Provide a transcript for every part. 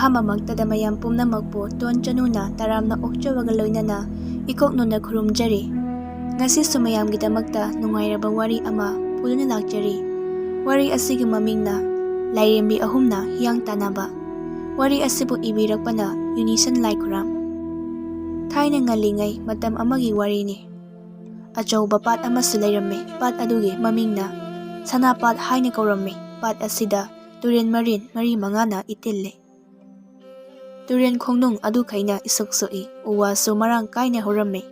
ꯑꯍꯥꯟꯕꯃꯛꯇꯗ ꯃꯌꯥꯝ ꯄꯨꯝꯅꯃꯛꯄꯨ ꯇꯣꯟ ꯆꯅꯨꯅ ꯇꯔꯥꯝꯅ ꯑꯣꯛꯆꯕꯒ ꯂꯣꯏꯅꯅ ꯏꯀꯣꯛꯅꯨꯅ ꯈꯨꯔꯨꯝꯖꯔꯤ꯫ ꯉꯁꯤꯁꯨ ꯃꯌꯥꯝꯒꯤꯗꯃꯛꯇ ꯅꯨꯡꯉꯥꯏꯔꯕ ꯋꯥꯔꯤ ꯑꯃ ꯄꯨꯗꯨꯅ ꯂꯥꯛꯆꯔꯤ꯫ ꯋꯥꯔꯤ ꯑꯁꯤꯒꯤ ꯃꯃꯤꯡꯅ ꯂꯥꯏꯔꯦꯝꯕꯤ ꯑꯍꯨꯝꯅ ꯍꯤꯌꯥꯡ ꯇꯥꯟꯅꯕ꯫ ꯋꯥꯔꯤ ꯑꯁꯤꯕꯨ ꯏꯕꯤꯔꯛꯄꯅ ꯌꯨꯅꯤꯁꯟ ꯂꯥꯏꯈꯨꯔꯝ꯫ ꯊꯥꯏꯅ ꯉꯜꯂꯤꯉꯩ ꯃꯇꯝ ꯑꯃꯒꯤ ꯋꯥꯔꯤꯅꯤ꯫ ꯑꯆꯧꯕ ꯄꯥꯠ ꯑꯃꯁꯨ ꯂꯩꯔꯝꯃꯤ꯫ ꯄꯥꯠ ꯑꯗꯨꯒꯤ ꯃꯃꯤꯡꯅ ꯁꯅꯥꯄꯥꯠ ꯍꯥꯏꯅ ꯀꯧꯔꯝꯃꯤ꯫ ꯄꯥꯠ ꯑꯁꯤꯗ ꯇꯨꯔꯦꯟ ꯃꯔꯤ ꯃꯉꯥꯅ ꯏꯇꯤꯜꯂꯤ꯫ ꯇꯨꯔꯦꯟ ꯈꯣꯡꯅꯨꯡ ꯑꯗꯨꯈꯩꯅ ꯏꯁꯨꯛ ꯁꯨꯛꯏ, ꯎ ꯋꯥꯁꯨ ꯃꯔꯥꯡ ꯀꯥꯏꯅ ꯍꯧꯔꯝꯃꯤ꯫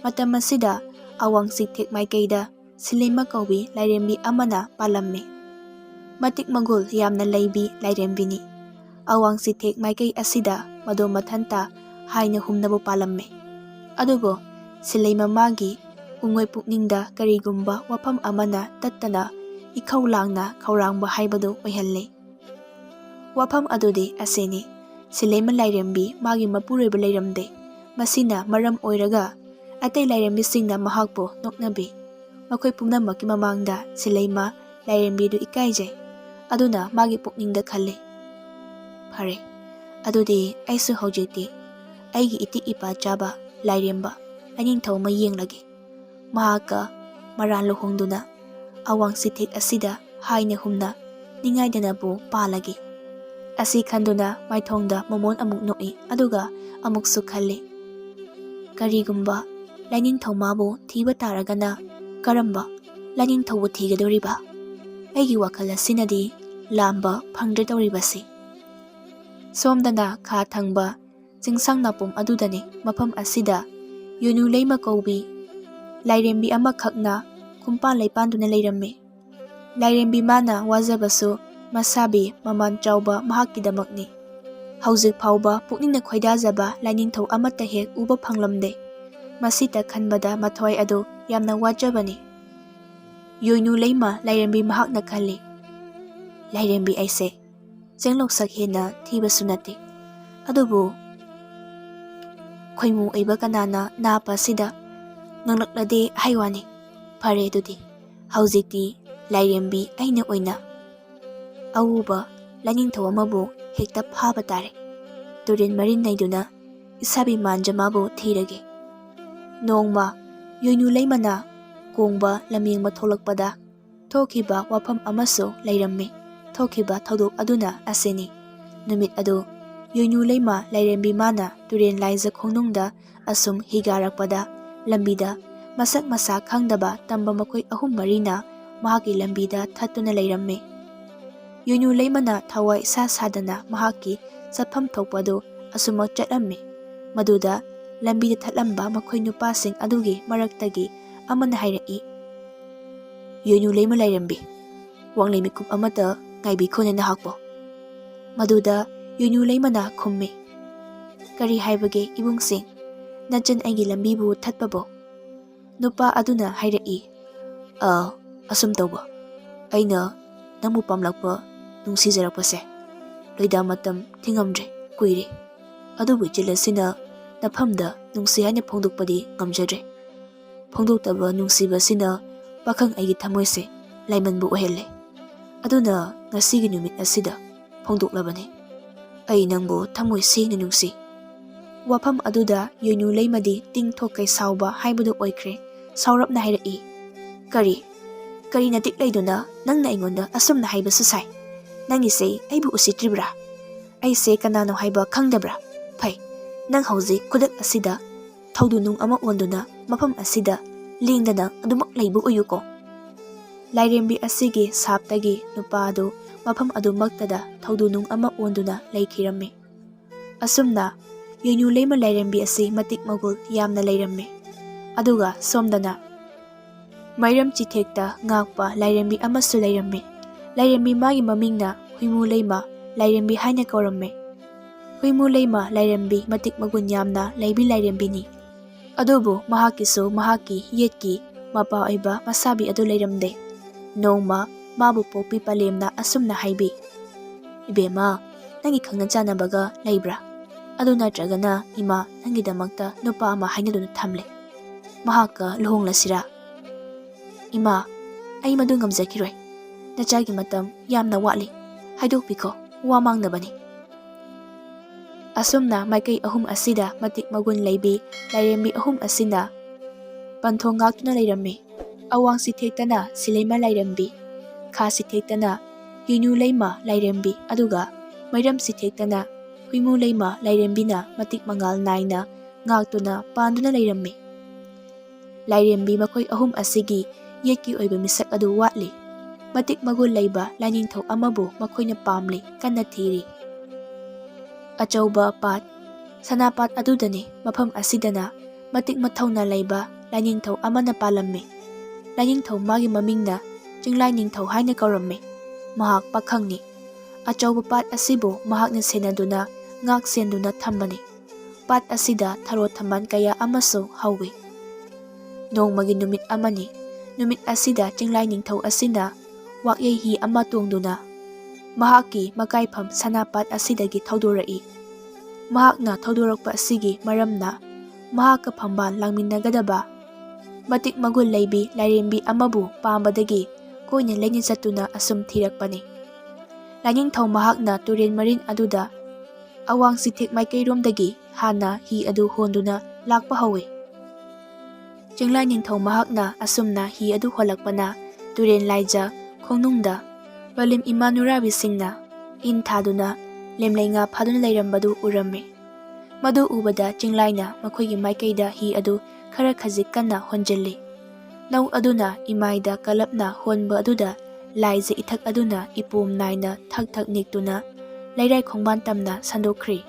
ꯃꯇꯝ ꯑꯁꯤꯗ ꯑꯋꯥꯡ ꯆꯤꯡꯊꯦꯛ ꯃꯥꯏꯀꯩꯗ ꯁꯤꯂꯩꯃ ꯀꯧꯕꯤ ꯂꯥꯏꯔꯦꯝꯕꯤ ꯑꯃꯅ ꯄꯥꯜꯂꯝꯃꯤ꯫ ꯃꯇꯤꯛ ꯃꯒꯨꯜ ꯌꯥꯝꯅ ꯂꯩꯕꯤ ꯂꯥꯏꯔꯦꯝꯕꯤꯅꯤ꯫ ꯑꯋꯥꯡ ꯆꯤꯡꯊꯦꯛ ꯃꯥꯏꯀꯩ ꯑꯁꯤꯗ ꯃꯗꯣ ꯃꯊꯟꯇ ꯍꯥꯏꯅ ꯍꯨꯝꯅꯕꯨ ꯄꯥꯜꯂꯝꯃꯤ꯫ ꯑꯗꯨꯕꯨ ꯁꯤꯂꯩꯃ ꯃꯥꯒꯤ ꯎꯉꯣꯏ ꯄꯨꯛꯅꯤꯡꯗ ꯀꯔꯤꯒꯨꯝꯕ ꯋꯥꯐꯝ ꯑꯃꯅ ꯇꯠꯇꯅ ꯏꯈꯧ ꯂꯥꯡꯅ ꯈꯧꯔꯥꯡꯕ ꯍꯥꯏꯕꯗꯨ ꯑꯣꯏꯍꯜꯂꯤ꯫ ꯋꯥꯐꯝ ꯑꯗꯨꯗꯤ ꯑꯁꯤꯅꯤ: ꯁꯤꯂꯩꯃ ꯂꯥꯏꯔꯦꯝꯕꯤ ꯃꯥꯒꯤ ꯃꯄꯨꯔꯣꯏꯕ ꯂꯩꯔꯝꯗꯦ꯫ ꯃꯁꯤꯅ ꯃꯔꯝ ꯑꯣꯏꯔꯒ ꯑꯇꯩ ꯂꯥꯏꯔꯦꯝꯕꯤꯁꯤꯡꯅ ꯃꯍꯥꯛꯄꯨ ꯅꯣꯛꯅꯕꯤ꯫ ꯃꯈꯣꯏ ꯄꯨꯝꯅꯃꯛꯀꯤ ꯃꯃꯥꯡꯗ ꯁꯤꯂꯩꯃ ꯂꯥꯏꯔꯦꯝꯕꯤꯗꯨ ꯏꯀꯥꯏꯖꯩ꯫ ꯑꯗꯨꯅ ꯃꯥꯒꯤ ꯄꯨꯛꯅꯤꯡꯗ ꯈꯜꯂꯤ, ꯐꯔꯦ, ꯑꯗꯨꯗꯤ ꯑꯩꯁꯨ ꯍꯧꯖꯤꯛꯇꯤ ꯑꯩꯒꯤ ꯏꯇꯤꯛ ꯏꯄꯥ ꯆꯥꯕ ꯂꯥꯏꯔꯦꯝꯕ ꯂꯥꯏꯅꯤꯡꯊꯧ ꯑꯃ ꯌꯦꯡꯂꯒꯦ꯫ ꯃꯍꯥꯛꯀ ꯃꯔꯥꯜ ꯂꯨꯍꯣꯡꯗꯨꯅ ꯑꯋꯥꯡ ꯆꯤꯡꯊꯦꯛ ꯑꯁꯤꯗ ꯍꯥꯏꯅ ꯍꯨꯝꯅ ꯅꯤꯡꯉꯥꯏꯗꯅꯕꯨ ꯄꯥꯜꯂꯒꯦ꯫ ꯑꯁꯤ ꯈꯟꯗꯨꯅ ꯃꯥꯏꯊꯣꯡꯗ ꯃꯣꯃꯣꯟ ꯑꯃꯨꯛ ꯅꯣꯛꯏ, ꯑꯗꯨꯒ ꯑꯃꯨꯛꯁꯨ ꯈꯜꯂꯤ, ꯀꯔꯤꯒꯨꯝꯕ ꯂꯥꯏꯅꯤꯡꯊꯧ ꯃꯥꯕꯨ ꯊꯤꯕ ꯇꯥꯔꯒꯅ ꯀꯔꯝꯕ ꯂꯥꯏꯅꯤꯡꯊꯧꯕꯨ ꯊꯤꯒꯗꯧꯔꯤꯕ? ꯑꯩꯒꯤ ꯋꯥꯈꯜ ꯑꯁꯤꯅꯗꯤ ꯂꯥꯝꯕ ꯐꯪꯗ꯭ꯔꯦ ꯇꯧꯔꯤꯕꯁꯤ꯫ ꯁꯣꯝꯗꯅ ꯈꯥ ꯊꯪꯕ ꯆꯤꯡꯁꯥꯡ ꯅꯥꯄꯨꯝ ꯑꯗꯨꯗꯅꯤ꯫ ꯃꯐꯝ ꯑꯁꯤꯗ ꯌꯣꯏꯅꯨꯂꯩꯃ ꯀꯧꯕꯤ ꯂꯥꯏꯔꯦꯝꯕꯤ ꯑꯃꯈꯛꯅ ꯈꯨꯝꯄꯥꯟ ꯂꯩꯄꯥꯟꯗꯨꯅ ꯂꯩꯔꯝꯃꯤ꯫ ꯂꯥꯏꯔꯦꯝꯕꯤ ꯃꯥꯅ ꯋꯥꯖꯕꯁꯨ ꯃꯁꯥꯕꯤ ꯃꯃꯥꯟ ꯆꯥꯎꯕ ꯃꯍꯥꯛꯀꯤꯗꯃꯛꯅꯤ꯫ ꯍꯧꯖꯤꯛ ꯐꯥꯎꯕ ꯄꯨꯛꯅꯤꯡꯅ ꯈꯣꯏꯗꯥꯖꯕ ꯂꯥꯏꯅꯤꯡꯊꯧ ꯑꯃꯠꯇ ꯍꯦꯛ ꯎꯕ ꯐꯪꯂꯝꯗꯦ꯫ ꯃꯁꯤꯇ ꯈꯟꯕꯗ ꯃꯊ꯭ꯋꯥꯏ ꯑꯗꯨ ꯌꯥꯝꯅ ꯋꯥꯖꯕꯅꯤ꯫ ꯌꯣꯏꯅꯨꯂꯩꯃ ꯂꯥꯏꯔꯦꯝꯕꯤ ꯃꯍꯥꯛꯅ ꯈꯜꯂꯤ, ꯂꯥꯏꯔꯦꯝꯕꯤ ꯑꯩꯁꯦ ꯆꯦꯡꯂꯧꯁꯛ ꯍꯦꯟꯅ ꯊꯤꯕꯁꯨ ꯅꯠꯇꯦ, ꯑꯗꯨꯕꯨ ꯈꯣꯏꯃꯨ ꯑꯣꯏꯕ ꯀꯅꯥꯅ ꯅꯥꯞꯄ ꯑꯁꯤꯗ ꯉꯪꯂꯛꯂꯗꯦ ꯍꯥꯏꯋꯥꯅꯤ꯫ ꯐꯔꯦ, ꯑꯗꯨꯗꯤ ꯍꯧꯖꯤꯛꯇꯤ ꯂꯥꯏꯔꯦꯝꯕꯤ ꯑꯩꯅ ꯑꯣꯏꯅ ꯑꯎꯕ ꯂꯥꯏꯅꯤꯡꯊꯧ ꯑꯃꯕꯨ ꯍꯦꯛꯇ ꯐꯥꯕ ꯇꯥꯔꯦ꯫ ꯇꯨꯔꯦꯟ ꯃꯔꯤ ꯅꯩꯗꯨꯅ ꯏꯁꯥꯕꯤ ꯃꯥꯟꯖꯃꯥꯕꯨ ꯊꯤꯔꯒꯦ꯫ ꯅꯣꯡꯃ ꯌꯣꯏꯅꯨꯂꯩꯃꯅ ꯀꯣꯡꯕ ꯂꯝꯌꯦꯡꯕ ꯊꯣꯛꯂꯛꯄꯗ ꯊꯣꯛꯈꯤꯕ ꯋꯥꯐꯝ ꯑꯃꯁꯨ ꯂꯩꯔꯝꯃꯤ꯫ ꯊꯣꯛꯈꯤꯕ ꯊꯧꯗꯣꯛ ꯑꯗꯨꯅ ꯑꯁꯤꯅꯤ: ꯅꯨꯃꯤꯠ ꯑꯗꯨ ꯌꯣꯏꯅꯨꯂꯩꯃ ꯂꯥꯏꯔꯦꯝꯕꯤ ꯃꯥꯅ ꯇꯨꯔꯦꯟ ꯂꯥꯏꯖ ꯈꯣꯡꯅꯨꯡꯗ ꯑꯁꯨꯝ ꯍꯤꯒꯥꯔꯛꯄꯗ ꯂꯝꯕꯤꯗ ꯃꯁꯛ ꯃꯁꯥ ꯈꯪꯗꯕ ꯇꯝꯕ ꯃꯈꯣꯏ ꯑꯍꯨꯝ ꯃꯔꯤꯅ ꯃꯍꯥꯛꯀꯤ ꯂꯝꯕꯤꯗ ꯊꯠꯇꯨꯅ ꯂꯩꯔꯝꯃꯤ꯫ ꯌꯣꯏꯅꯨꯂꯩꯃꯅ ꯊꯋꯥꯏ ꯏꯁꯥ ꯁꯥꯗꯅ ꯃꯍꯥꯛꯀꯤ ꯆꯠꯐꯝ ꯊꯣꯛꯄꯗꯨ ꯑꯁꯨꯃꯛ ꯆꯠꯂꯝꯃꯤ꯫ ꯃꯗꯨꯗ ꯂꯝꯕꯤꯗ ꯊꯠꯂꯝꯕ ꯃꯈꯣꯏ ꯅꯨꯄꯥꯁꯤꯡ ꯑꯗꯨꯒꯤ ꯃꯔꯛꯇꯒꯤ ꯑꯃꯅ ꯍꯥꯏꯔꯛꯏ, ꯌꯣꯏꯅꯨꯂꯩꯃ ꯂꯥꯏꯔꯦꯝꯕꯤ, ꯋꯥꯡꯂꯩ ꯃꯤꯀꯨꯞ ꯑꯃꯇ ꯉꯥꯏꯕꯤꯈꯣꯅꯦ ꯅꯍꯥꯛꯄꯣ꯫ ꯃꯗꯨꯗ ꯌꯣꯏꯅꯨꯂꯩꯃꯅ ꯈꯨꯝꯃꯤ, ꯀꯔꯤ ꯍꯥꯏꯕꯒꯦ ꯏꯕꯨꯡꯁꯤꯡ, ꯅꯆꯟ ꯑꯩꯒꯤ ꯂꯝꯕꯤꯕꯨ ꯊꯠꯄꯕꯣ? ꯅꯨꯄꯥ ꯑꯗꯨꯅ ꯍꯥꯏꯔꯛꯏ, ꯑꯁꯨꯝ ꯇꯧꯕ, ꯑꯩꯅ ꯅꯪꯕꯨ ꯄꯥꯝꯂꯛꯄ ꯅꯨꯡꯁꯤꯖꯔꯛꯄꯁꯦ ꯂꯣꯏꯗꯥ ꯃꯇꯝ ꯊꯤꯉꯝꯗ꯭ꯔꯦ, ꯀꯨꯏꯔꯦ꯫ ꯑꯗꯨꯕꯨ ꯏꯆꯦꯜ ꯑꯁꯤꯅ ꯅꯐꯝꯗ ꯅꯨꯡꯁꯤ ꯍꯥꯏꯅ ꯐꯣꯡꯗꯣꯛꯄꯗꯤ ꯉꯝꯖꯗ꯭ꯔꯦ꯫ ꯐꯣꯡꯗꯣꯛꯇꯕ ꯅꯨꯡꯁꯤꯕꯁꯤꯅ ꯄꯥꯈꯪ ꯑꯩꯒꯤ ꯊꯃꯣꯏꯁꯦ ꯂꯥꯏꯃꯟꯕꯨ ꯑꯣꯏꯍꯜꯂꯦ꯫ ꯑꯗꯨꯅ ꯉꯁꯤꯒꯤ ꯅꯨꯃꯤꯠ ꯑꯁꯤꯗ ꯐꯣꯡꯗꯣꯛꯂꯕꯅꯤ꯫ ꯑꯩ ꯅꯪꯕꯨ ꯊꯃꯣꯏ ꯁꯦꯡꯅ ꯅꯨꯡꯁꯤ꯫ ꯋꯥꯐꯝ ꯑꯗꯨꯗ ꯌꯣꯏꯅꯨꯂꯩꯃꯗꯤ ꯇꯤꯡꯊꯣꯛꯀꯩ ꯁꯥꯎꯕ ꯍꯥꯏꯕꯗꯨ ꯑꯣꯏꯈ꯭ꯔꯦ꯫ ꯁꯥꯎꯔꯞꯅ ꯍꯥꯏꯔꯛꯏ, ꯀꯔꯤ ꯅꯇꯤꯛ ꯂꯩꯗꯨꯅ ꯅꯪꯅ ꯑꯩꯉꯣꯟꯗ ꯑꯁꯨꯝꯅ ꯍꯥꯏꯕꯁꯨ ꯁꯥꯏ? ꯅꯪꯒꯤꯁꯦ ꯑꯩꯕꯨ ꯎꯁꯤꯠꯇ꯭ꯔꯤꯕ꯭ꯔꯥ? ꯑꯩꯁꯦ ꯀꯅꯥꯅꯣ ꯍꯥꯏꯕ ꯈꯪꯗꯕ꯭ꯔꯥ? ꯐꯩ, ꯅꯪ ꯍꯧꯖꯤꯛ ꯈꯨꯗꯛ ꯑꯁꯤꯗ ꯊꯧꯗꯨꯅꯨꯡ ꯑꯃ ꯑꯣꯟꯗꯨꯅ ꯃꯐꯝ ꯑꯁꯤꯗ ꯂꯦꯡꯗꯅ ꯑꯗꯨꯃꯛ ꯂꯩꯕ ꯑꯣꯏꯌꯨꯀꯣ꯫ ꯂꯥꯏꯔꯦꯝꯕꯤ ꯑꯁꯤꯒꯤ ꯁꯥꯞꯇꯒꯤ ꯅꯨꯄꯥ ꯑꯗꯨ ꯃꯐꯝ ꯑꯗꯨꯃꯛꯇꯗ ꯊꯧꯗꯨꯅꯨꯡ ꯑꯃ ꯑꯣꯟꯗꯨꯅ ꯂꯩꯈꯤꯔꯝꯃꯤ꯫ ꯑꯁꯨꯝꯅ ꯌꯣꯏꯅꯨꯂꯩꯃ ꯂꯥꯏꯔꯦꯝꯕꯤ ꯑꯁꯤ ꯃꯇꯤꯛ ꯃꯒꯨꯜ ꯌꯥꯝꯅ ꯂꯩꯔꯝꯃꯤ꯫ ꯑꯗꯨꯒ ꯁꯣꯝꯗꯅ ꯃꯩꯔꯝ ꯆꯤꯊꯦꯛꯇ ꯉꯥꯛꯄ ꯂꯥꯏꯔꯦꯝꯕꯤ ꯑꯃꯁꯨ ꯂꯩꯔꯝꯃꯤ꯫ ꯂꯥꯏꯔꯦꯝꯕꯤ ꯃꯥꯒꯤ ꯃꯃꯤꯡꯅ ꯍꯨꯏꯃꯨꯂꯩꯃ ꯂꯥꯏꯔꯦꯝꯕꯤ ꯍꯥꯏꯅ ꯀꯧꯔꯝꯃꯤ꯫ ꯍꯨꯏꯃꯨꯂꯩꯃ ꯂꯥꯏꯔꯦꯝꯕꯤ ꯃꯇꯤꯛ ꯃꯒꯨꯟ ꯌꯥꯝꯅ ꯂꯩꯕꯤ ꯂꯥꯏꯔꯦꯝꯕꯤꯅꯤ꯫ ꯑꯗꯨꯕꯨ ꯃꯍꯥꯛꯀꯤꯁꯨ ꯃꯍꯥꯛꯀꯤ ꯌꯦꯠꯀꯤ ꯃꯄꯥ ꯑꯣꯏꯕ ꯃꯁꯥꯕꯤ ꯑꯗꯨ ꯂꯩꯔꯝꯗꯦ꯫ ꯅꯣꯡꯃ ꯃꯥꯕꯨ ꯄꯣꯛꯄꯤ ꯄꯂꯦꯝꯅ ꯑꯁꯨꯝꯅ ꯍꯥꯏꯕꯤ, ꯏꯕꯦꯝꯃ, ꯅꯪꯒꯤ ꯈꯪꯅ ꯆꯥꯟꯅꯕꯒ ꯂꯩꯕ꯭ꯔꯥ? ꯑꯗꯨ ꯅꯠꯇ꯭ꯔꯒꯅ ꯏꯃꯥ ꯅꯪꯒꯤꯗꯃꯛꯇ ꯅꯨꯄꯥ ꯑꯃ ꯍꯥꯏꯅꯗꯨꯅ ꯊꯝꯂꯦ, ꯃꯍꯥꯛꯀ ꯂꯨꯍꯣꯡꯂꯁꯤꯔꯥ? ꯏꯃꯥ, ꯑꯩ ꯃꯗꯨ ꯉꯝꯖꯈꯤꯔꯣꯏ꯫ ꯅꯆꯥꯒꯤ ꯃꯇꯝ ꯌꯥꯝꯅ ꯋꯥꯠꯂꯤ, ꯍꯥꯏꯗꯣꯛꯄꯤꯈꯣ, ꯋꯥ ꯃꯥꯡꯅꯕꯅꯤ꯫ Asumna maikei ahum asida matik magun leibi lairembi ahum asina panthong ngakna leirammi. Awang sithektana sileima lairembi, kha sithektana yuinu leima lairembi aduga mairam sithektana huimu leima lairembina matik mangal naina ngaktuna panduna leirammi. Lairembi makoi ahum asigi yekki oiba misak adu watli. Matik magun leiba lainingthau amabu makoina pamli kanna thiri. Achauba pat sanapat adudani mafam asidana matik mathauna leiba lainingthau amana palammi. Lainingthau magi mamingna Chinglai Ningthau haina kaurammi. Mahak pakhangni. Achauba pat asibu mahakna senaduna ngak senduna thambani. Pat asida tharo thamban kaya amaso hawi. Nongmagi numit amani. Numit asida Chinglai Ningthau asina wakyai hi ama tungduna mahaki makaifam sanapat asidagi thaudorai. Mahakna thaudorakpa asigi maramna mahaka phamban langminagadaba matik magul leibi lairembi amabu pambadagi koina leini chatuna asum thirakpani. Lainingthau mahakna turen marin aduda awang sithek maikeiromdagi hana hi adu honduna lakpa hawi. Chinglai Ningthau mahakna asumna hi adu holakpana turen laija khongnungda balim imanurabi singna in thaduna lemleinga phaduna leirambadu urammi. Madu ubada Chinglaina makhoigi maikeida hi adu khara khajik kanna honjelli. Nau aduna imaida kalapna honba aduda laija ithak aduna ipum naina thak niktuna leirai khongban tamna sandokhri.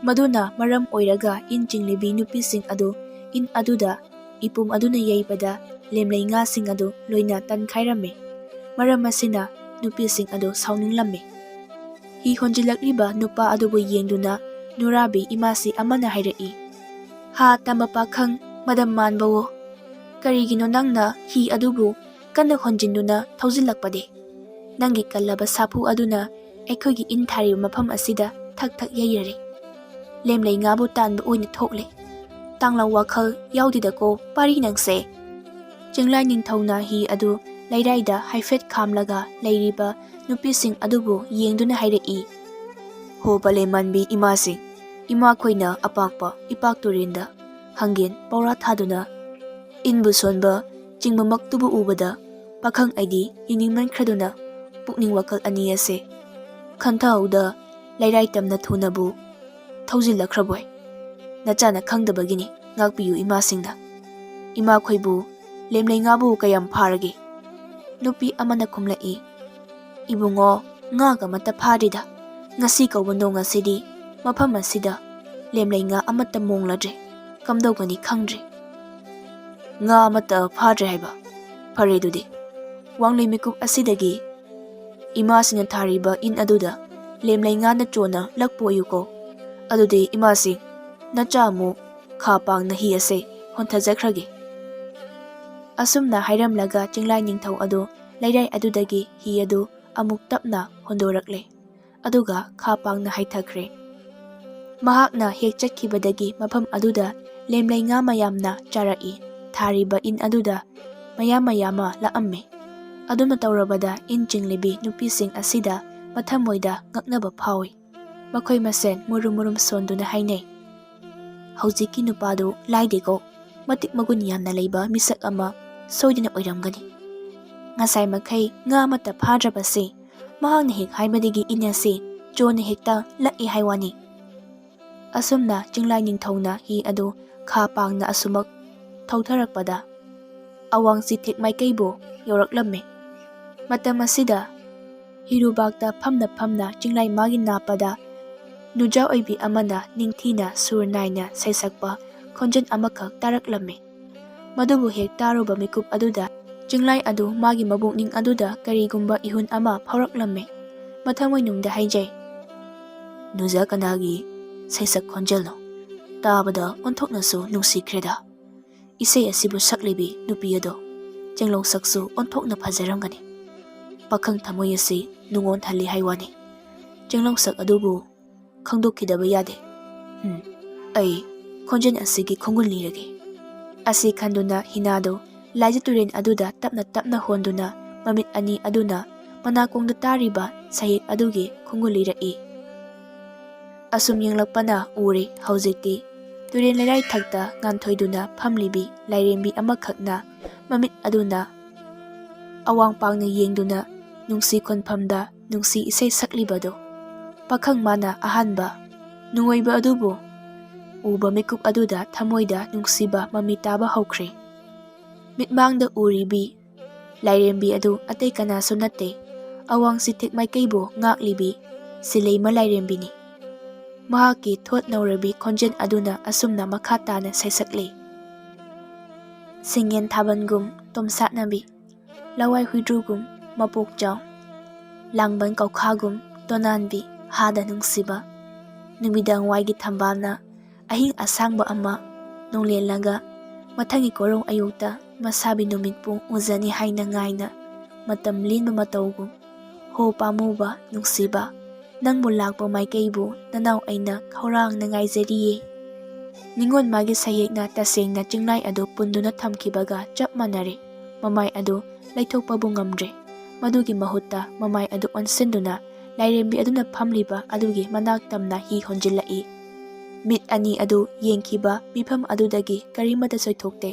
Maduna maram oiraga in chinglibi nupising adu in aduda ipum aduna yeibada lemleinga sing adu loina tankhairami. Maram asina nupising adu sauninglammi. Hi honjilakriba nupa adubu yengduna Nurabi imasi amana hairai. Ha tamba pakhang madam manbawo. Karigino nangna hi adubu kanna honjinduna thaujilakpade. Nangi kallaba sapu aduna aikhoigi inthari mafam asida thak yayare. Lemlei ngabu tanba oina thokle. Tanglang wakhal yaudidako pari nangse. Chinglai Ningthauna hi adu Lairaida haifet khamlaga leiriba nupising adubu yengduna hairai. Ho bale manbi imasing ima khoina apakpa ipak turinda hangin paura thaduna inbu sonba chingmamak tubu ubada pakhang aidi iningman khraduna pukning wakal ani ase khantauda lairai tamna thunabu thaujilakhraboi nachana khangdabagini ngakpiyu imasingda ima khoibu lemlei ngabu kayam pharage nupi amana khumlai ibungo ngaga mata pharida ngasi kaubondo ngasidi mafam asida lemlei nga amata mongladre kamdogani khangdre nga amata phadre haiba phare dudi wanglei mikup asidagi imasina thariba in aduda lemlei nga na chona lakpoyuko adudi imasi nacha mu khapang na hi ase honthajakhrage. Asumna hairamlaga Chinglai Ningthau adu leirai adudagi hi adu amuk tapna hondorakle aduga khapangna haithakre. Mahakna hek chatkibadagi mafam aduda lemlei nga mayamna charai thariba in aduda mayama laamme. Aduna taurabada in chinglibi nupising asida mathamoida ngaknaba phawi. Makhoi masen murum sonduna hainai. Haujiki nupadu laideko matik magun yamna leiba misak ama soidina oiramgani. Ngasai makai nga mata phadrabase mahakna hek haibadagi inase jona hekta laki haiwani. Asumna Chinglai Ningthauna hi adu khapangna asumak thautharapada awang sithek maikeibo yoraklamme. Matam asida hirubakta phamna Chinglai magi napada nuja oibi amana ningthina surnaina saisakpa khonjan amakak taraklamme. Madubu hek taruba mikup aduda Chinglai adu magi mabukning aduda karigumba ihun ama phauраklamme. Mathamoi nungda haijai nuja kanagi saisak khonjalno tabada onthoknasu nungsikreda. Isei asibu saklibi nupi ado chenglong saksu onthokna phajaramgani. Pakhang thamoi asi nungon thali haiwani. Chenglong sak adubu khangdokkidaba yade. Ai khonjan asigi khongun lirage. Asi khanduna hinado laija turen aduda tapna honduna mamit ani aduna manakongda tariba sahik adugi khongul lirai. ꯑꯁꯨꯝ ꯌꯦꯡꯂꯛꯄꯅ ꯎꯔꯦ ꯍꯧꯖꯤꯛꯇꯤ ꯇꯨꯔꯦꯟ ꯂꯩꯔꯥꯏ ꯊꯛꯇ ꯉꯥꯟꯊꯣꯏꯗꯨꯅ ꯐꯝꯂꯤꯕꯤ ꯂꯥꯏꯔꯦꯝꯕꯤ ꯑꯃꯈꯛꯅ ꯃꯃꯤꯠ ꯑꯗꯨꯅ ꯑꯋꯥꯡ ꯄꯥꯡꯅ ꯌꯦꯡꯗꯨꯅ ꯅꯨꯡꯁꯤ ꯈꯣꯟꯐꯝꯗ ꯅꯨꯡꯁꯤ ꯏꯁꯩ ꯁꯛꯂꯤꯕꯗꯣ ꯄꯥꯈꯪ ꯃꯥꯅ ꯑꯍꯥꯟꯕ ꯅꯨꯡꯉꯣꯏꯕ ꯑꯗꯨꯕꯨ ꯎꯕ ꯃꯤꯀꯨꯞ ꯑꯗꯨꯗ ꯊꯃꯣꯏꯗ ꯅꯨꯡꯁꯤꯕ ꯃꯃꯤ ꯇꯥꯕ ꯍꯧꯈ꯭ꯔꯦ꯫ ꯃꯤꯠꯃꯥꯡꯗ ꯎꯔꯤꯕꯤ ꯂꯥꯏꯔꯦꯝꯕꯤ ꯑꯗꯨ ꯑꯇꯩ ꯀꯅꯥꯁꯨ ꯅꯠꯇꯦ ꯑꯋꯥꯡ ꯆꯤꯊꯦꯛ ꯃꯥꯏꯀꯩꯕꯨ ꯉꯥꯛꯂꯤꯕꯤ ꯁꯤꯂꯩꯃ ꯂꯥꯏꯔꯦꯝꯕꯤꯅꯤ꯫ ꯃꯍꯥꯛꯀꯤ ꯊꯣꯠ ꯅꯧꯔꯕꯤ ꯈꯣꯟꯖꯦꯜ ꯑꯗꯨꯅ ꯑꯁꯨꯝꯅ ꯃꯈꯥ ꯇꯥꯅ ꯁꯩꯁꯛꯂꯤ꯫ ꯁꯤꯡꯌꯦꯟ ꯊꯥꯕꯜꯒꯨꯝ ꯇꯣꯝꯁꯥꯠꯅꯕꯤ ꯂꯋꯥꯏ ꯍꯨꯏꯗ꯭ꯔꯨꯒꯨꯝ ꯃꯄꯣꯛ ꯆꯥꯎ ꯂꯥꯡꯕꯟ ꯀꯧꯈꯥꯒꯨꯝ ꯇꯣꯅꯥꯟꯕꯤ ꯍꯥꯗ ꯅꯨꯡꯁꯤꯕ ꯅꯨꯃꯤꯗꯥꯡ ꯋꯥꯏꯒꯤ ꯊꯝꯕꯥꯜꯅ ꯑꯍꯤꯡ ꯑꯁꯥꯡꯕ ꯑꯃ ꯅꯣꯡꯂꯦꯟꯂꯒ ꯃꯊꯪꯒꯤ ꯀꯣꯔꯧ ꯑꯌꯨꯛꯇ ꯃꯁꯥꯕꯤ ꯅꯨꯃꯤꯠꯄꯨ ꯎꯖꯅꯤ ꯍꯥꯏꯅ ꯉꯥꯏꯅ ꯃꯇꯝ ꯂꯦꯟꯕ ꯃꯇꯧꯒꯨꯝ ꯍꯣ ꯄꯥꯝꯃꯨꯕ ꯅꯨꯡꯁꯤꯕ ꯅꯪꯕꯨ ꯂꯥꯛꯄ ꯃꯥꯏꯀꯩꯕꯨ ꯅꯅꯥꯎ ꯑꯩꯅ ꯈꯧꯔꯥꯡꯅ ꯉꯥꯏꯖꯔꯤꯌꯦ꯫ ꯅꯤꯡꯉꯣꯟ ꯃꯥꯒꯤ ꯁꯩꯌꯦꯛꯅ ꯇꯁꯦꯡꯅ ꯆꯤꯡꯂꯥꯏ ꯑꯗꯨ ꯄꯨꯟꯗꯨꯅ ꯊꯝꯈꯤꯕꯒ ꯆꯞ ꯃꯥꯟꯅꯔꯦ꯫ ꯃꯃꯥꯏ ꯑꯗꯨ ꯂꯩꯊꯣꯛꯄꯕꯨ ꯉꯝꯗ꯭ꯔꯦ꯫ ꯃꯗꯨꯒꯤ ꯃꯍꯨꯠꯇ ꯃꯃꯥꯏ ꯑꯗꯨ ꯑꯣꯟꯁꯤꯟꯗꯨꯅ ꯂꯥꯏꯔꯦꯝꯕꯤ ꯑꯗꯨꯅ ꯐꯝꯂꯤꯕ ꯑꯗꯨꯒꯤ ꯃꯅꯥꯛ ꯇꯝꯅ ꯍꯤ ꯍꯣꯟꯖꯤꯜꯂꯛꯏ꯫ ꯃꯤꯠ ꯑꯅꯤ ꯑꯗꯨ ꯌꯦꯡꯈꯤꯕ ꯃꯤꯐꯝ ꯑꯗꯨꯗꯒꯤ ꯀꯔꯤꯃꯇ ꯆꯣꯏꯊꯣꯛꯇꯦ꯫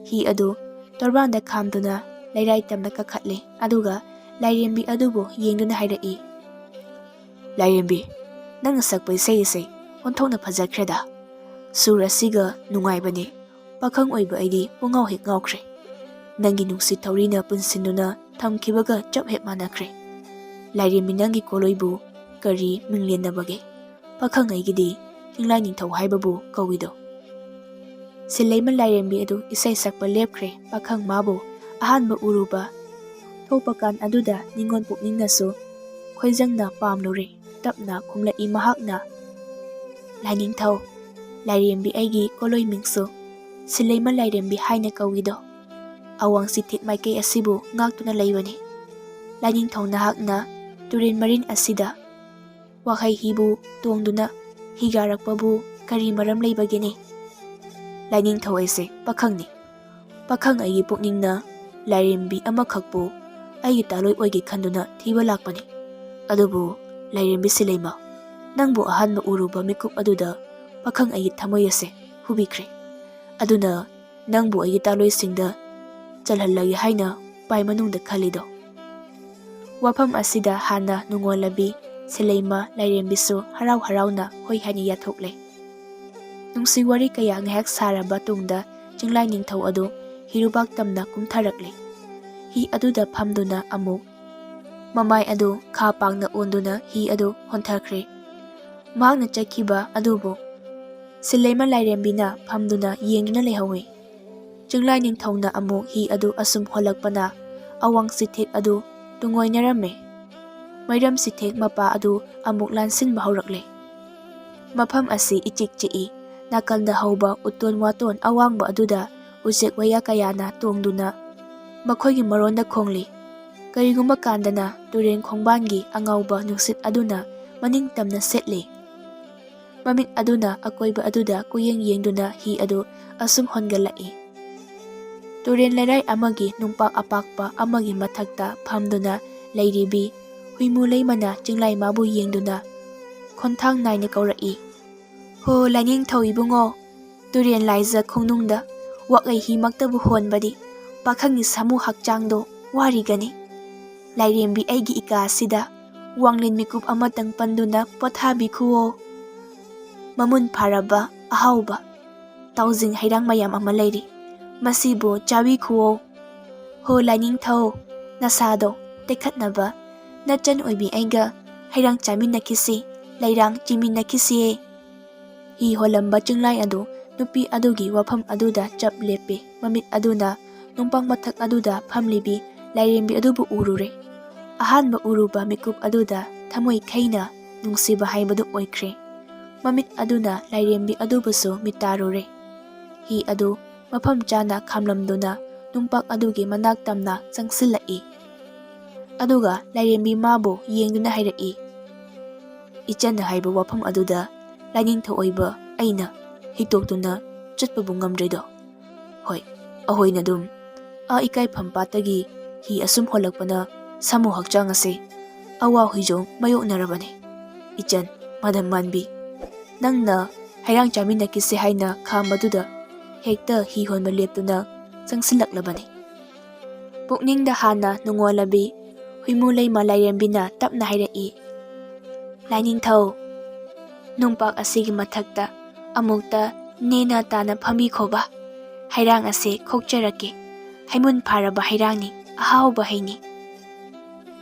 ꯍꯤ ꯑꯗꯨ ꯇꯣꯔꯕꯥꯟꯗ ꯈꯥꯝꯗꯨꯅ ꯂꯩꯔꯥꯏ ꯇꯝꯅ ꯀꯥꯈꯠꯂꯦ ꯑꯗꯨꯒ ꯂꯥꯏꯔꯦꯝꯕꯤ ꯑꯗꯨꯕꯨ ꯌꯦꯡꯗꯨꯅ ꯍꯥꯏꯔꯛꯏ꯫ ꯂꯥꯏꯔꯦꯝꯕꯤ, ꯅꯪꯅ ꯁꯛꯄ ꯏꯁꯩ ꯑꯁꯤ ꯑꯣꯟꯊꯣꯛꯅ ꯐꯖꯈ꯭ꯔꯦꯗ꯫ ꯁꯨꯔ ꯑꯁꯤꯒ ꯅꯨꯡꯉꯥꯏꯕꯅꯤ꯫ ꯄꯥꯈꯪ ꯑꯣꯏꯕ ꯑꯩꯗꯤ ꯄꯨꯡꯉꯥꯎ ꯍꯦꯛ ꯉꯥꯎꯈ꯭ꯔꯦ꯫ ꯅꯪꯒꯤ ꯅꯨꯡꯁꯤꯠ ꯊꯧꯔꯤꯅ ꯄꯨꯟꯁꯤꯟꯗꯨꯅ ꯊꯝꯈꯤꯕꯒ ꯆꯞ ꯍꯦꯛ ꯃꯥꯟꯅꯈ꯭ꯔꯦ꯫ ꯂꯥꯏꯔꯦꯝꯕꯤ ꯅꯪꯒꯤ ꯀꯣꯂꯣꯏꯕꯨ ꯀꯔꯤ ꯃꯤꯡꯂꯦꯟꯅꯕꯒꯦ? ꯄꯥꯈꯪ ꯑꯩꯒꯤꯗꯤ ꯆꯤꯡꯂꯥꯏ ꯅꯤꯡꯊꯧ ꯍꯥꯏꯕꯕꯨ ꯀꯧꯏꯗꯣ꯫ ꯁꯤꯂꯩꯃ ꯂꯥꯏꯔꯦꯝꯕꯤ ꯑꯗꯨ ꯏꯁꯩ ꯁꯛꯄ ꯂꯦꯞꯈ꯭ꯔꯦ꯫ ꯄꯥꯈꯪ ꯃꯥꯕꯨ ꯑꯍꯥꯟꯕ ꯎꯔꯨꯕ ꯊꯣꯛꯄ ꯀꯥꯟ ꯑꯗꯨꯗ ꯅꯤꯡꯉꯣꯟ ꯄꯨꯛꯅꯤꯡꯅꯁꯨ ꯈꯣꯏꯖꯪꯅ ꯄꯥꯝꯂꯨꯔꯦ꯫ ꯇꯞꯅ ꯈꯨꯝꯂꯛꯏ ꯃꯍꯥꯛꯅ, ꯂꯥꯏꯅꯤꯡꯊꯧ, ꯂꯥꯏꯔꯦꯝꯕꯤ ꯑꯩꯒꯤ ꯀꯣꯂꯣꯏꯃꯤꯡꯁꯨ ꯁꯤꯂꯩꯃ ꯂꯥꯏꯔꯦꯝꯕꯤ ꯍꯥꯏꯅ ꯀꯧꯏꯗꯣ꯫ ꯑꯋꯥꯡ ꯆꯤꯊꯦꯛ ꯃꯥꯏꯀꯩ ꯑꯁꯤꯕꯨ ꯉꯥꯛꯇꯨꯅ ꯂꯩꯕꯅꯤ꯫ ꯂꯥꯏꯅꯤꯡꯊꯧ ꯅꯍꯥꯛꯅ ꯇꯨꯔꯦꯟ ꯃꯔꯤꯟ ꯑꯁꯤꯗ ꯋꯥꯍꯩ ꯍꯤꯕꯨ ꯇꯣꯡꯗꯨꯅ ꯍꯤꯒꯥꯔꯛꯄꯕꯨ ꯀꯔꯤ ꯃꯔꯝ ꯂꯩꯕꯒꯦꯅꯦ? ꯂꯥꯏꯅꯤꯡꯊꯧ ꯑꯩꯁꯦ ꯄꯥꯈꯪꯅꯤ꯫ ꯄꯥꯈꯪ ꯑꯩꯒꯤ ꯄꯨꯛꯅꯤꯡꯅ ꯂꯥꯏꯔꯦꯝꯕꯤ ꯑꯃꯈꯛꯄꯨ ꯑꯩꯒꯤ ꯇꯥꯂꯣꯏ ꯑꯣꯏꯒꯦ ꯈꯟꯗꯨꯅ ꯊꯤꯕ ꯂꯥꯛꯄꯅꯤ꯫ ꯑꯗꯨꯕꯨ ꯂꯥꯏꯔꯦꯝꯕꯤ ꯁꯤꯂꯩꯃ, ꯅꯪꯕꯨ ꯑꯍꯥꯟꯕ ꯎꯔꯨꯕ ꯃꯤꯀꯨꯞ ꯑꯗꯨꯗ ꯄꯥꯈꯪ ꯑꯩꯒꯤ ꯊꯃꯣꯏ ꯑꯁꯦ ꯍꯨꯕꯤꯈ꯭ꯔꯦ꯫ ꯑꯗꯨꯅ ꯅꯪꯕꯨ ꯑꯩꯒꯤ ꯇꯥꯂꯣꯏꯁꯤꯡꯗ ꯆꯜꯍꯜꯂꯒꯦ ꯍꯥꯏꯅ ꯄꯥꯏ ꯃꯅꯨꯡꯗ ꯈꯜꯂꯤꯗꯣ꯫ ꯋꯥꯐꯝ ꯑꯁꯤꯗ ꯍꯥꯟꯅ ꯅꯨꯡꯉꯣꯜꯂꯕꯤ ꯁꯤꯂꯩꯃ ꯂꯥꯏꯔꯦꯝꯕꯤꯁꯨ ꯍꯔꯥꯎ ꯍꯔꯥꯎꯅ ꯍꯣꯏ ꯍꯥꯏꯅ ꯌꯥꯊꯣꯛꯂꯦ꯫ ꯅꯨꯡꯁꯤ ꯋꯥꯔꯤ ꯀꯌꯥ ꯉꯥꯏꯍꯥꯛ ꯁꯥꯔꯕ ꯇꯨꯡꯗ ꯆꯤꯡꯂꯥꯏ ꯅꯤꯡꯊꯧ ꯑꯗꯨ ꯍꯤꯔꯨꯕꯥꯛ ꯇꯝꯅ ꯀꯨꯝꯊꯔꯛꯂꯦ꯫ ꯍꯤ ꯑꯗꯨꯗ ꯐꯝꯗꯨꯅ ꯑꯃꯨꯛ ꯃꯃꯥꯏ ꯑꯗꯨ ꯈꯥ ꯄꯥꯡꯅ ꯑꯣꯟꯗꯨꯅ ꯍꯤ ꯑꯗꯨ ꯍꯣꯟꯊꯈ꯭ꯔꯦ꯫ ꯃꯍꯥꯛꯅ ꯆꯠꯈꯤꯕ ꯑꯗꯨꯕꯨ ꯁꯤꯂꯩꯃ ꯂꯥꯏꯔꯦꯝꯕꯤꯅ ꯐꯝꯗꯨꯅ ꯌꯦꯡꯗꯨꯅ ꯂꯩꯍꯧꯏ꯫ ꯆꯤꯡꯂꯥꯏ ꯅꯤꯡꯊꯧꯅ ꯑꯃꯨꯛ ꯍꯤ ꯑꯗꯨ ꯑꯁꯨꯝ ꯍꯣꯜꯂꯛꯄꯅ ꯑꯋꯥꯡ ꯆꯤꯊꯦꯛ ꯑꯗꯨ ꯇꯨꯡꯑꯣꯏꯅꯔꯝꯃꯦ꯫ ꯃꯩꯔꯝ ꯆꯤꯊꯦꯛ ꯃꯄꯥ ꯑꯗꯨ ꯑꯃꯨꯛ ꯂꯥꯟꯁꯤꯟꯕ ꯍꯧꯔꯛꯂꯦ꯫ ꯃꯐꯝ ꯑꯁꯤ ꯏꯆꯤꯛ ꯆꯤꯛꯏ꯫ ꯅꯥꯀꯜꯗ ꯍꯧꯕ ꯎꯇꯣꯟ ꯋꯥꯇꯣꯟ ꯑꯋꯥꯡꯕ ꯑꯗꯨꯗ ꯎꯆꯦꯛ ꯋꯥꯌꯥ ꯀꯌꯥꯅ ꯇꯣꯡꯗꯨꯅ ꯃꯈꯣꯏꯒꯤ ꯃꯔꯣꯟꯗ ꯈꯣꯡꯂꯤ꯫ ꯀꯔꯤꯒꯨꯝꯕ ꯀꯥꯟꯗꯅ ꯇꯨꯔꯦꯟ ꯈꯣꯡꯕꯥꯟꯒꯤ ꯑꯉꯧꯕ ꯅꯨꯡꯁꯤꯠ ꯑꯗꯨꯅ ꯃꯅꯤꯡ ꯇꯝꯅ ꯁꯦꯠꯂꯤ꯫ ꯃꯃꯤꯠ ꯑꯗꯨꯅ ꯑꯀꯣꯏꯕ ꯑꯗꯨꯗ ꯀꯨꯌꯦꯡ ꯌꯦꯡꯗꯨꯅ ꯍꯤ ꯑꯗꯨ ꯑꯁꯨꯝ ꯍꯣꯟꯒꯠꯂꯛꯏ꯫ ꯇꯨꯔꯦꯟ ꯂꯩꯔꯥꯏ ꯑꯃꯒꯤ ꯅꯨꯡꯄꯥꯛ ꯑꯄꯥꯛꯄ ꯑꯃꯒꯤ ꯃꯊꯛꯇ ꯐꯝꯗꯨꯅ ꯂꯩꯔꯤꯕꯤ ꯍꯨꯏꯃꯨ ꯂꯩꯃꯅ ꯆꯤꯡꯂꯥꯏ ꯃꯥꯕꯨ ꯌꯦꯡꯗꯨꯅ ꯈꯣꯟꯊꯥꯡ ꯅꯥꯏꯅ ꯀꯧꯔꯛꯏ꯫ ꯍꯣ ꯂꯥꯏꯅꯤꯡꯊꯧ ꯏꯕꯨꯡꯉꯣ, ꯇꯨꯔꯦꯟ ꯂꯥꯏꯖ ꯈꯣꯡꯅꯨꯡꯗ ꯋꯥꯛꯂꯩ ꯍꯤꯃꯛꯇꯕꯨ ꯍꯣꯟꯕꯗꯤ ꯄꯥꯈꯪꯒꯤ ꯁꯥꯃꯨ ꯍꯛꯆꯥꯡꯗꯣ ꯋꯥꯔꯤꯒꯅꯤ꯫ ꯂꯥꯏꯔꯦꯝꯕꯤ ꯑꯩꯒꯤ ꯏꯀꯥ ꯑꯁꯤꯗ ꯋꯥꯡꯂꯦꯟ ꯃꯤꯀꯨꯞ ꯑꯃꯇꯪ ꯄꯟꯗꯨꯅ ꯄꯣꯊꯥꯕꯤꯈꯨꯋꯣ꯫ ꯃꯃꯨꯟ ꯐꯥꯔꯕ ꯑꯍꯥꯎꯕ ꯇꯥꯎꯖꯤꯡ ꯍꯩꯔꯥꯡ ꯃꯌꯥꯝ ꯑꯃ ꯂꯩꯔꯤ, ꯃꯁꯤꯕꯨ ꯆꯥꯕꯤꯈꯨꯋꯣ꯫ ꯍꯣ ꯂꯥꯏꯅꯤꯡꯊꯧ, ꯅꯁꯥꯗꯣ ꯇꯦꯛꯈꯠꯅꯕ ꯅꯆꯟ ꯑꯣꯏꯕꯤ ꯑꯩꯒ ꯍꯩꯔꯥꯡ ꯆꯥꯃꯤꯟꯅꯈꯤꯁꯤ, ꯂꯩꯔꯥꯡ ꯆꯤꯃꯤꯟꯅꯈꯤꯁꯤꯌꯦ꯫ ꯍꯤ ꯍꯣꯜꯂꯝꯕ ꯆꯤꯡꯂꯥꯏ ꯑꯗꯨ ꯅꯨꯄꯤ ꯑꯗꯨꯒꯤ ꯋꯥꯐꯝ ꯑꯗꯨꯗ ꯆꯞ ꯂꯦꯞꯄꯤ꯫ ꯃꯃꯤꯠ ꯑꯗꯨꯅ ꯅꯨꯡꯄꯥꯛ ꯃꯊꯛ ꯑꯗꯨꯗ ꯐꯝꯂꯤꯕꯤ ꯂꯥꯏꯔꯦꯝꯕꯤ ꯑꯗꯨꯕꯨ ꯎꯔꯨꯔꯦ꯫ ꯑꯍꯥꯟꯕ ꯎꯔꯨꯕ ꯃꯤꯀꯨꯞ ꯑꯗꯨꯗ ꯊꯃꯣꯏ ꯈꯩꯅ ꯅꯨꯡꯁꯤꯕ ꯍꯥꯏꯕꯗꯨ ꯑꯣꯏꯈ꯭ꯔꯦ꯫ ꯃꯃꯤꯠ ꯑꯗꯨꯅ ꯂꯥꯏꯔꯦꯝꯕꯤ ꯑꯗꯨꯕꯨꯁꯨ ꯃꯤꯇꯥꯔꯨꯔꯦ꯫ ꯍꯤ ꯑꯗꯨ ꯃꯐꯝ ꯆꯥꯅ ꯈꯥꯝꯂꯝꯗꯨꯅ ꯅꯨꯡꯄꯥꯛ ꯑꯗꯨꯒꯤ ꯃꯅꯥꯛ ꯇꯝꯅ ꯆꯪꯁꯤꯜꯂꯛꯏ꯫ ꯑꯗꯨꯒ ꯂꯥꯏꯔꯦꯝꯕꯤ ꯃꯥꯕꯨ ꯌꯦꯡꯗꯨꯅ ꯍꯥꯏꯔꯛꯏ꯫ ꯏꯆꯟꯅ ꯍꯥꯏꯕ ꯋꯥꯐꯝ ꯑꯗꯨꯗ ꯂꯥꯏꯅꯤꯡꯊꯧ ꯑꯣꯏꯕ ꯑꯩꯅ ꯍꯤꯛꯇꯣꯛꯇꯨꯅ ꯆꯠꯄꯕꯨ ꯉꯝꯗ꯭ꯔꯦꯗꯣ꯫ ꯍꯣꯏ, ꯑꯍꯣꯏꯅ ꯑꯗꯨꯝ ꯏꯀꯥꯏꯐꯝ ꯄꯥꯠꯇꯒꯤ ꯍꯤ ꯑꯁꯨꯝ ꯍꯣꯜꯂꯛꯄꯅ ꯁꯥꯃꯨ ꯍꯛꯆꯥꯡ ꯑꯁꯦ ꯑꯋꯥ ꯍꯨꯏꯖꯣꯡ ꯃꯥꯌꯣꯛꯅꯔꯕꯅꯤ꯫ ꯏꯆꯟ ꯃꯥꯙꯕ ꯃꯥꯟꯕꯤ, ꯅꯪꯅ ꯍꯩꯔꯥꯡ ꯆꯥꯃꯤꯟꯅꯈꯤꯁꯦ ꯍꯥꯏꯅ ꯈꯥꯝꯕꯗꯨꯗ ꯍꯦꯛꯇ ꯍꯤ ꯍꯣꯟꯕ ꯂꯦꯞꯇꯨꯅ ꯆꯪꯁꯤꯜꯂꯛꯂꯕꯅꯤ꯫ ꯄꯨꯛꯅꯤꯡꯗ ꯍꯥꯟꯅ ꯅꯨꯡꯉꯣꯜꯂꯕꯤ ꯍꯨꯏꯃꯨ ꯂꯩꯃ ꯂꯥꯏꯔꯦꯝꯕꯤꯅ ꯇꯞꯅ ꯍꯥꯏꯔꯛꯏ, ꯂꯥꯏꯅꯤꯡꯊꯧ, ꯅꯨꯡꯄꯥꯛ ꯑꯁꯤꯒꯤ ꯃꯊꯛꯇ ꯑꯃꯨꯛꯇ ꯅꯦꯅ ꯇꯥꯅ ꯐꯝꯕꯤꯈꯣꯕ꯫ ꯍꯩꯔꯥꯡ ꯑꯁꯦ ꯈꯣꯛꯆꯔꯛꯀꯦ, ꯍꯩꯃꯨꯟ ꯐꯥꯔꯕ ꯍꯩꯔꯥꯡꯅꯤ, ꯑꯍꯥꯎꯕ ꯍꯩꯅꯤ꯫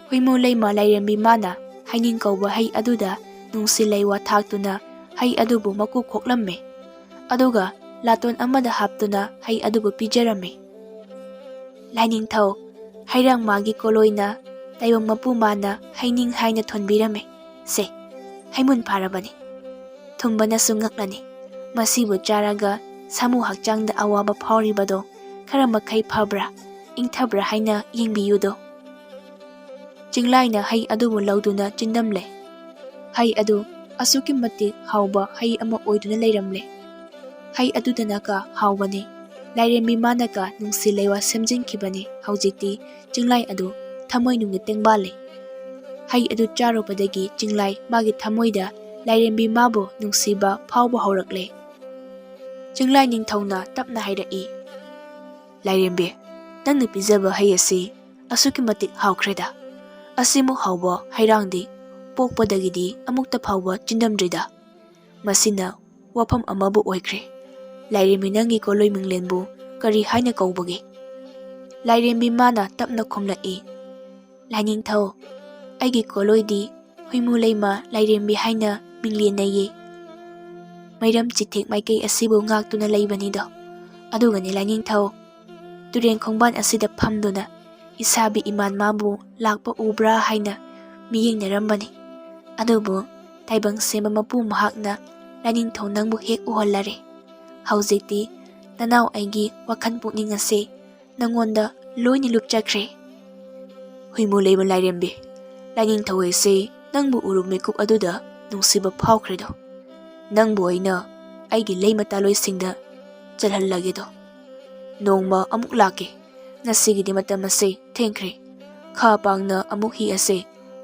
ꯍꯨꯏꯃꯨ ꯂꯩꯃ ꯂꯥꯏꯔꯦꯝꯕꯤ ꯃꯥꯅ ꯍꯩꯅꯤꯡ ꯀꯧꯕ ꯍꯩ ꯑꯗꯨꯗ ꯅꯨꯡꯁꯤ ꯂꯩꯋꯥ ꯊꯥꯛꯇꯨꯅ ꯍꯩ ꯑꯗꯨꯕꯨ ꯃꯀꯨ ꯈꯣꯛꯂꯝꯃꯦ, ꯑꯗꯨꯒ ꯂꯥꯇꯣꯟ ꯑꯃꯗ ꯍꯥꯞꯇꯨꯅ ꯍꯩ ꯑꯗꯨꯕꯨ ꯄꯤꯖꯔꯝꯃꯦ꯫ ꯂꯥꯏꯅꯤꯡꯊꯧ, ꯍꯩꯔꯥꯡ ꯃꯥꯒꯤ ꯀꯣꯂꯣꯏꯅ ꯇꯥꯏꯕꯪ ꯃꯄꯨ ꯃꯥꯅ ꯍꯩꯅꯤꯡ ꯍꯥꯏꯅ ꯊꯣꯟꯕꯤꯔꯝꯃꯦ꯫ ꯁꯦ, ꯍꯩꯃꯨꯟ ꯐꯥꯔꯕꯅꯤ, ꯊꯨꯝꯕꯅꯁꯨ ꯉꯛꯂꯅꯤ꯫ ꯃꯁꯤꯕꯨ ꯆꯥꯔꯒ ꯁꯥꯃꯨ ꯍꯛꯆꯥꯡꯗ ꯑꯋꯥꯕ ꯐꯥꯎꯔꯤꯕꯗꯣ ꯈꯔ ꯃꯈꯩ ꯐꯕ꯭ꯔꯥ ꯏꯪꯊꯕ꯭ꯔꯥ ꯍꯥꯏꯅ ꯌꯦꯡꯕꯤꯌꯨꯗꯣ꯫ ꯆꯤꯡꯂꯥꯏꯅ ꯍꯩ ꯑꯗꯨꯕꯨ ꯂꯧꯗꯨꯅ ꯆꯤꯟꯗꯝꯂꯦ꯫ ꯍꯩ ꯑꯗꯨ ꯑꯁꯨꯛꯀꯤ ꯃꯇꯤꯛ ꯍꯥꯎꯕ ꯍꯩ ꯑꯃ ꯑꯣꯏꯗꯨꯅ ꯂꯩꯔꯝꯂꯦ꯫ ꯍꯩ ꯑꯗꯨꯗꯅꯀ ꯍꯥꯎꯕꯅꯤ, ꯂꯥꯏꯔꯦꯝꯕꯤ ꯃꯥꯅꯀ ꯅꯨꯡꯁꯤ ꯂꯩꯋꯥ ꯁꯦꯝꯖꯤꯟꯈꯤꯕꯅꯤ꯫ ꯍꯧꯖꯤꯛꯇꯤ ꯆꯤꯡꯂꯥꯏ ꯑꯗꯨ ꯊꯃꯣꯏꯅꯨꯡꯗ ꯇꯦꯡꯕꯥꯜꯂꯦ꯫ ꯍꯩ ꯑꯗꯨ ꯆꯥꯔꯨꯕꯗꯒꯤ ꯆꯤꯡꯂꯥꯏ ꯃꯥꯒꯤ ꯊꯃꯣꯏꯗ ꯂꯥꯏꯔꯦꯝꯕꯤ ꯃꯥꯕꯨ ꯅꯨꯡꯁꯤꯕ ꯐꯥꯎꯕ ꯍꯧꯔꯛꯂꯦ꯫ ꯆꯤꯡꯂꯥꯏ ꯅꯤꯡꯊꯧꯅ ꯇꯞꯅ ꯍꯥꯏꯔꯛꯏ, ꯂꯥꯏꯔꯦꯝꯕꯤ, ꯅꯪꯅ ꯄꯤꯖꯕ ꯍꯩ ꯑꯁꯤ ꯑꯁꯨꯛꯀꯤ ꯃꯇꯤꯛ ꯍꯥꯎꯈ꯭ꯔꯦꯗ꯫ ꯑꯁꯤꯃꯨꯛ ꯍꯥꯎꯕ ꯍꯩꯔꯥꯡꯗꯤ ꯄꯣꯛꯄꯗꯒꯤꯗꯤ ꯑꯃꯨꯛꯇ ꯐꯥꯎꯕ ꯆꯤꯟꯗꯝꯗ꯭ꯔꯤꯗ꯫ ꯃꯁꯤꯅ ꯋꯥꯐꯝ ꯑꯃꯕꯨ ꯑꯣꯏꯈ꯭ꯔꯦ꯫ ꯂꯥꯏꯔꯦꯝꯕꯤ, ꯅꯪꯒꯤ ꯀꯣꯂꯣꯏ ꯃꯤꯡꯂꯦꯟꯕꯨ ꯀꯔꯤ ꯍꯥꯏꯅ ꯀꯧꯕꯒꯦ? ꯂꯥꯏꯔꯦꯝꯕꯤ ꯃꯥꯅ ꯇꯞꯅ ꯈꯨꯝꯂꯛꯏ, ꯂꯥꯏꯅꯤꯡꯊꯧ, ꯑꯩꯒꯤ ꯀꯣꯂꯣꯏꯗꯤ ꯍꯨꯏꯃꯨ ꯂꯩꯃ ꯂꯥꯏꯔꯦꯝꯕꯤ ꯍꯥꯏꯅ ꯃꯤꯡꯂꯦꯟꯅꯩꯌꯦ꯫ ꯃꯩꯔꯝ ꯆꯤꯊꯦꯛ ꯃꯥꯏꯀꯩ ꯑꯁꯤꯕꯨ ꯉꯥꯛꯇꯨꯅ ꯂꯩꯕꯅꯤꯗꯣ꯫ ꯑꯗꯨꯒꯅꯤ ꯂꯥꯏꯅꯤꯡꯊꯧ, ꯇꯨꯔꯦꯟ ꯈꯣꯡꯕꯥꯟ ꯑꯁꯤꯗ ꯐꯝꯗꯨꯅ ꯏꯁꯥꯕꯤ ꯏꯃꯥꯟ ꯃꯥꯕꯨ ꯂꯥꯛꯄ ꯎꯕ꯭ꯔꯥ ꯍꯥꯏꯅ ꯃꯤꯌꯦꯡꯅꯔꯝꯕꯅꯤ꯫ ꯑꯗꯨꯕꯨ ꯇꯥꯏꯕꯪ ꯁꯦꯝꯕ ꯃꯄꯨ ꯃꯍꯥꯛꯅ ꯂꯥꯏꯅꯤꯡꯊꯧ ꯅꯪꯕꯨ ꯍꯦꯛ ꯎꯍꯜꯂꯔꯦ꯫ ꯍꯧꯖꯤꯛꯇꯤ ꯅꯅꯥꯎ ꯑꯩꯒꯤ ꯋꯥꯈꯜ ꯄꯨꯛꯅꯤꯡ ꯑꯁꯦ ꯅꯪꯉꯣꯟꯗ ꯂꯣꯏꯅ ꯂꯨꯞꯆꯈ꯭ꯔꯦ꯫ ꯍꯨꯏꯃꯨ ꯂꯩꯃ ꯂꯥꯏꯔꯦꯝꯕꯤ, ꯂꯥꯏꯅꯤꯡꯊꯧ ꯑꯩꯁꯦ ꯅꯪꯕꯨ ꯎꯔꯨ ꯃꯤꯀꯨꯞ ꯑꯗꯨꯗ ꯅꯨꯡꯁꯤꯕ ꯐꯥꯎꯈ꯭ꯔꯦꯗꯣ꯫ ꯅꯪꯕꯨ ꯑꯩꯅ ꯑꯩꯒꯤ ꯂꯩꯃ ꯇꯥꯂꯣꯏꯁꯤꯡꯗ ꯆꯜꯍꯜꯂꯒꯦꯗꯣ꯫ ꯅꯣꯡꯃ ꯑꯃꯨꯛ ꯂꯥꯛꯀꯦ꯫ ꯉꯁꯤꯒꯤꯗꯤ ꯃꯇꯝ ꯑꯁꯦ ꯊꯦꯡꯈ꯭ꯔꯦ꯫ ꯈꯥ ꯄꯥꯡꯅ ꯑꯃꯨꯛ ꯍꯤ ꯑꯁꯦ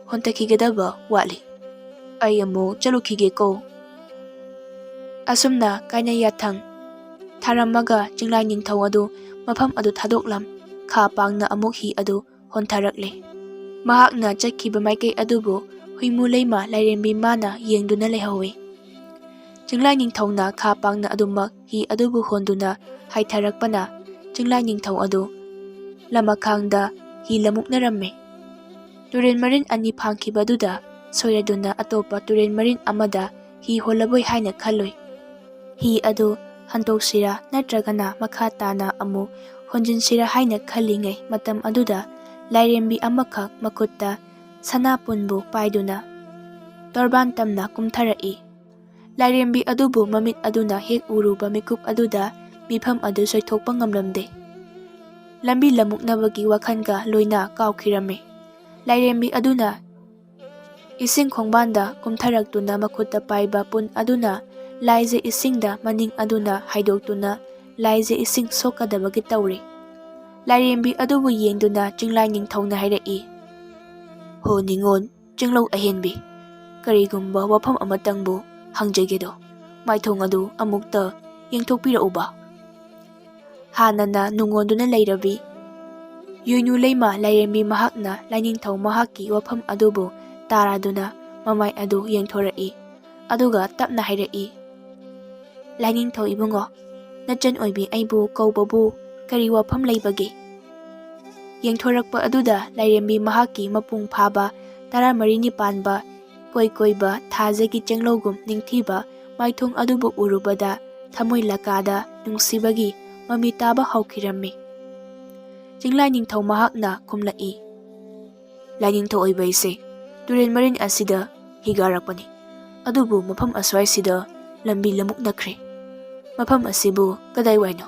ꯍꯣꯟꯊꯈꯤꯒꯗꯕ ꯋꯥꯠꯂꯤ꯫ ꯑꯩ ꯑꯃꯨꯛ ꯆꯠꯂꯨꯈꯤꯒꯦꯀꯣ꯫ ꯑꯁꯨꯝꯅ ꯀꯥꯏꯅ ꯌꯥꯊꯪ ꯊꯥꯔꯝꯃꯒ ꯆꯤꯡꯂꯥꯏ ꯅꯤꯡꯊꯧ ꯑꯗꯨ ꯃꯐꯝ ꯑꯗꯨ ꯊꯥꯗꯣꯛꯂꯝ ꯈꯥ ꯄꯥꯡꯅ ꯑꯃꯨꯛ ꯍꯤ ꯑꯗꯨ ꯍꯣꯟꯊꯔꯛꯂꯦ꯫ ꯃꯍꯥꯛꯅ ꯆꯠꯈꯤꯕ ꯃꯥꯏꯀꯩ ꯑꯗꯨꯕꯨ ꯍꯨꯏꯃꯨ ꯂꯩꯃ ꯂꯥꯏꯔꯦꯝꯕꯤ ꯃꯥꯅ ꯌꯦꯡꯗꯨꯅ ꯂꯩꯍꯧꯏ꯫ ꯆꯤꯡꯂꯥꯏ ꯅꯤꯡꯊꯧꯅ ꯈꯥ ꯄꯥꯡꯅ ꯑꯗꯨꯃꯛ ꯍꯤ ꯑꯗꯨꯕꯨ ꯍꯣꯟꯗꯨꯅ ꯍꯥꯏꯊꯔꯛꯄꯅ ꯆꯤꯡꯂꯥꯏ ꯅꯤꯡꯊꯧ ꯑꯗꯨ ꯂꯃꯈꯥꯡꯗ ꯍꯤ ꯂꯃꯨꯛꯅꯔꯝꯃꯦ꯫ ꯇꯨꯔꯦꯟ ꯃꯔꯤꯟ ꯑꯅꯤ ꯐꯥꯡꯈꯤꯕꯗꯨꯗ ꯁꯣꯏꯔꯗꯨꯅ ꯑꯇꯣꯞꯄ ꯇꯨꯔꯦꯟ ꯃꯔꯤꯟ ꯑꯃꯗ ꯍꯤ ꯍꯣꯜꯂꯕꯣꯏ ꯍꯥꯏꯅ ꯈꯜꯂꯨꯏ꯫ ꯍꯤ ꯑꯗꯨ ꯍꯟꯇꯣꯛꯁꯤꯔꯥ ꯅꯠꯇ꯭ꯔꯒꯅ ꯃꯈꯥ ꯇꯥꯅ ꯑꯃꯨꯛ ꯍꯣꯟꯖꯤꯟꯁꯤꯔꯥ ꯍꯥꯏꯅ ꯈꯜꯂꯤꯉꯩ ꯃꯇꯝ ꯑꯗꯨꯗ ꯂꯥꯏꯔꯦꯝꯕꯤ ꯑꯃꯈꯛ ꯃꯈꯨꯠꯇ ꯁꯅꯥꯄꯨꯟꯕꯨ ꯄꯥꯏꯗꯨꯅ ꯇꯣꯔꯕꯥꯟ ꯇꯝꯅ ꯀꯨꯝꯊꯔꯛꯏ꯫ ꯂꯥꯏꯔꯦꯝꯕꯤ ꯑꯗꯨꯕꯨ ꯃꯃꯤꯠ ꯑꯗꯨꯅ ꯍꯦꯛ ꯎꯔꯨꯕ ꯃꯤꯀꯨꯞ ꯑꯗꯨꯗ ꯃꯤꯐꯝ ꯑꯗꯨ ꯁꯣꯏꯊꯣꯛꯄ ꯉꯝꯂꯝꯗꯦ꯫ ꯂꯝꯕꯤ ꯂꯝꯃꯨꯛꯅꯕꯒꯤ ꯋꯥꯈꯜꯒ ꯂꯣꯏꯅ ꯀꯥꯎꯈꯤꯔꯝꯃꯤ꯫ ꯂꯥꯏꯔꯦꯝꯕꯤ ꯑꯗꯨꯅ ꯏꯁꯤꯡ ꯈꯣꯡꯕꯥꯟꯗ ꯀꯨꯝꯊꯔꯛꯇꯨꯅ ꯃꯈꯨꯠꯇ ꯄꯥꯏꯕ ꯄꯨꯟ ꯑꯗꯨꯅ ꯂꯥꯏꯖ ꯏꯁꯤꯡꯗ ꯃꯅꯤꯡ ꯑꯗꯨꯅ ꯍꯥꯏꯗꯣꯛꯇꯨꯅ ꯂꯥꯏꯖ ꯏꯁꯤꯡ ꯁꯣꯛꯀꯗꯕꯒꯤ ꯇꯧꯔꯤ꯫ ꯂꯥꯏꯔꯦꯝꯕꯤ ꯑꯗꯨꯕꯨ ꯌꯦꯡꯗꯨꯅ ꯆꯤꯡꯂꯥꯏ ꯅꯤꯡꯊꯧꯅ ꯍꯥꯏꯔꯛꯏ, ꯍꯣ ꯅꯤꯉꯣꯜ ꯆꯤꯡꯂꯧ ꯑꯍꯦꯟꯕꯤ, ꯀꯔꯤꯒꯨꯝꯕ ꯋꯥꯐꯝ ꯑꯃꯇꯪꯕꯨ ꯍꯪꯖꯒꯦꯗꯣ꯫ ꯃꯥꯏꯊꯣꯡ ꯑꯗꯨ ꯑꯃꯨꯛꯇ ꯌꯦꯡꯊꯣꯛꯄꯤꯔꯛꯎꯕ꯫ ꯍꯥꯟꯅꯅ ꯅꯨꯡꯉꯣꯟꯗꯨꯅ ꯂꯩꯔꯕꯤ ꯌꯨꯏꯅꯨ ꯂꯩꯃ ꯂꯥꯏꯔꯦꯝꯕꯤ ꯃꯍꯥꯛꯅ ꯂꯥꯏꯅꯤꯡꯊꯧ ꯃꯍꯥꯛꯀꯤ ꯋꯥꯐꯝ ꯑꯗꯨꯕꯨ ꯇꯥꯔꯗꯨꯅ ꯃꯃꯥꯏ ꯑꯗꯨ ꯌꯦꯡꯊꯣꯔꯛꯏ꯫ ꯑꯗꯨꯒ ꯇꯞꯅ ꯍꯥꯏꯔꯛꯏ, ꯂꯥꯏꯅꯤꯡꯊꯧ ꯏꯕꯨꯡꯉꯣ, ꯅꯆꯟ ꯑꯣꯏꯕꯤ ꯑꯩꯕꯨ ꯀꯧꯕꯕꯨ ꯀꯔꯤ ꯋꯥꯐꯝ ꯂꯩꯕꯒꯦ? ꯌꯦꯡꯊꯣꯔꯛꯄ ꯑꯗꯨꯗ ꯂꯥꯏꯔꯦꯝꯕꯤ ꯃꯍꯥꯛꯀꯤ ꯃꯄꯨꯡ ꯐꯥꯕ 14ꯅꯤ ꯄꯥꯟꯕ ꯀꯣꯏꯀꯣꯏꯕ ꯊꯥꯖꯒꯤ ꯆꯦꯡꯂꯧꯒꯨꯝ ꯅꯤꯡꯊꯤꯕ ꯃꯥꯏꯊꯣꯡ ꯑꯗꯨꯕꯨ ꯎꯔꯨꯕꯗ ꯊꯃꯣꯏ ꯂꯀꯥꯗ ꯅꯨꯡꯁꯤꯕꯒꯤ ꯃꯃꯤ ꯇꯥꯕ ꯍꯧꯈꯤꯔꯝꯃꯤ꯫ ꯆꯤꯡꯂꯥꯏ ꯅꯤꯡꯊꯧ ꯃꯍꯥꯛꯅ ꯈꯨꯝꯂꯛꯏ, ꯂꯥꯏꯅꯤꯡꯊꯧ ꯑꯣꯏꯕ ꯑꯩꯁꯦ ꯇꯨꯔꯦꯟ ꯃꯔꯤꯟ ꯑꯁꯤꯗ ꯍꯤꯒꯥꯔꯛꯄꯅꯤ꯫ ꯑꯗꯨꯕꯨ ꯃꯐꯝ ꯑꯁ꯭ꯋꯥꯏꯁꯤꯗ ꯂꯝꯕꯤ ꯂꯃꯨꯛꯅꯈ꯭ꯔꯦ꯫ ꯃꯐꯝ ꯑꯁꯤꯕꯨ ꯀꯗꯥꯏꯋꯥꯏꯅꯣ?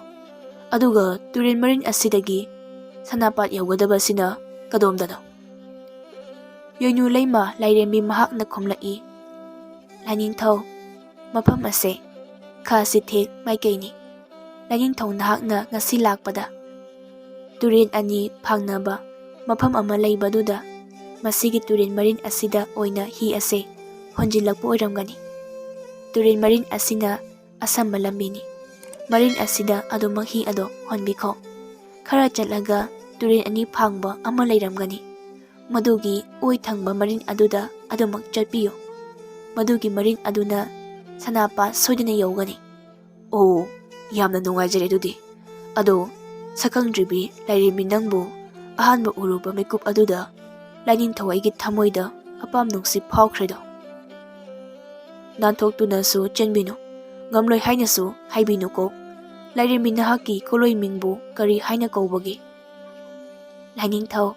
ꯑꯗꯨꯒ ꯇꯨꯔꯦꯟ ꯃꯔꯤꯟ ꯑꯁꯤꯗꯒꯤ ꯁꯅꯥꯄꯥꯠ ꯌꯧꯒꯗꯕꯁꯤꯅ ꯀꯗꯣꯝꯗꯅꯣ? ꯌꯨꯏꯅꯨ ꯂꯩꯃ ꯂꯥꯏꯔꯦꯝꯕꯤ ꯃꯍꯥꯛꯅ ꯈꯨꯝꯂꯛꯏ, ꯂꯥꯏꯅꯤꯡꯊꯧ, ꯃꯐꯝ ꯑꯁꯦ ꯈꯥ ꯆꯤꯊꯦꯛ ꯃꯥꯏꯀꯩꯅꯤ꯫ ꯂꯥꯏꯅꯤꯡꯊꯧ ꯅꯍꯥꯛꯅ ꯉꯁꯤ ꯂꯥꯛꯄꯗ ꯇꯨꯔꯦꯟ ꯑꯅꯤ ꯐꯥꯡꯅꯕ ꯃꯐꯝ ꯑꯃ ꯂꯩꯕꯗꯨꯗ ꯃꯁꯤꯒꯤ ꯇꯨꯔꯦꯟ ꯃꯔꯤꯟ ꯑꯁꯤꯗ ꯑꯣꯏꯅ ꯍꯤ ꯑꯁꯦ ꯍꯣꯟꯖꯤꯜꯂꯛꯄ ꯑꯣꯏꯔꯝꯒꯅꯤ꯫ turin marin asina asamba lambini. Marin asida adumak hi ado honbikho. Khara chatlaga turin ani phangba ama leiramgani. Madugi oi thangba marin aduda adumak chatpiyo. Madugi marin aduna Sanapa soidina yogani. Oh, yamna nungaijare adudi. Ado sakangdribi lairimi nangbu ahanba uruba mekup aduda Lainingthau aigi thamoida apam nungsi phawkhredo. Nanthoktunasu chenbinu. Ngamloi hainasu haibinu ko. Lairimi nahaki koloi mingbu kari haina kaubagi. Lainingthau